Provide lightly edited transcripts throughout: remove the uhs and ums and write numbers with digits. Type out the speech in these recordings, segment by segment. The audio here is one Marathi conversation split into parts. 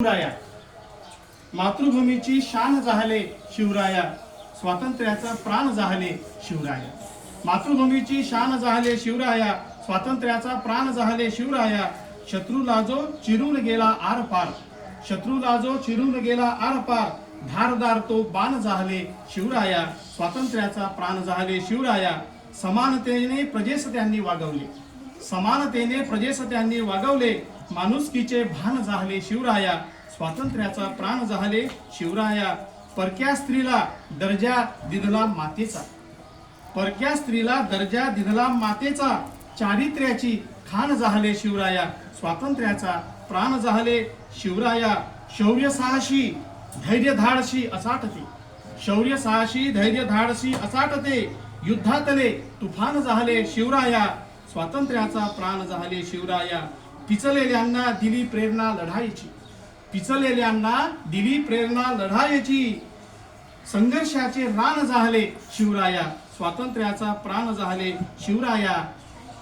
शिवराया मातृभूमीची शान जाहले शिवराया, स्वातंत्र्याचा प्राण जाहले शिवराया। मातृभूमीची शान जाहले शिवराया, स्वातंत्र्याचा प्राण जाहले शिवराया। शत्रूला जो चिरून गेला आर पार, शत्रूला जो चिरून गेला आर पार, धारदार तो बाण जाहले शिवराया, स्वातंत्र्याचा प्राण जाहले शिवराया। समानतेने प्रजेस त्यांनी वागवले, समानतेने प्रजेस त्यांनी वागवले, माणुसकीचे भान जाहले शिवराया, स्वातंत्र्याचा प्राण जाहले शिवराया। परक्या स्त्रीला दर्जा दिधला मातेचा, परक्या स्त्रीला दर्जा दिधला मातेचा, चारित्र्याची खान जाहले शिवराया, स्वातंत्र्याचा प्राण जाहले शिवराया। शौर्य साहसी धैर्य धाडसी असाटते, शौर्य साहसी धैर्य धाडसी असाटते, युद्धातले तुफान जाहले शिवराया, स्वातंत्र्याचा प्राण जाहले शिवराया। पिचलेल्यांना दिली प्रेरणा लढाईची, पिचलेल्यांना दिली प्रेरणा लढाईची, संघर्षाचे रान जाहले शिवराया, स्वातंत्र्याचा प्राण जाहले शिवराया।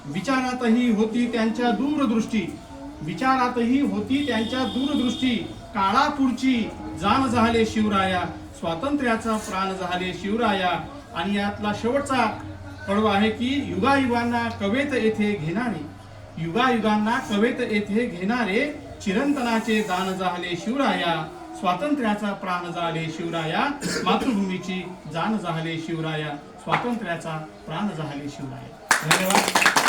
विचारातही होती त्यांच्या दूरदृष्टी, विचारातही होती त्यांच्या दूरदृष्टी, काळापुढची जाण जाहले शिवराया, स्वातंत्र्याचा प्राण जाहले शिवराया। आणि यातला शेवटचा कडवा आहे की युगायुगांना कवेत येथे घेणारे, युगायुगांना कवेत येथे घेणारे, चिरंतनाचे दान जाहले शिवराया, स्वातंत्र्याचा प्राण जाहले शिवराया। मातृभूमीची जाण जाहले शिवराया, स्वातंत्र्याचा प्राण जाहले शिवराया। धन्यवाद।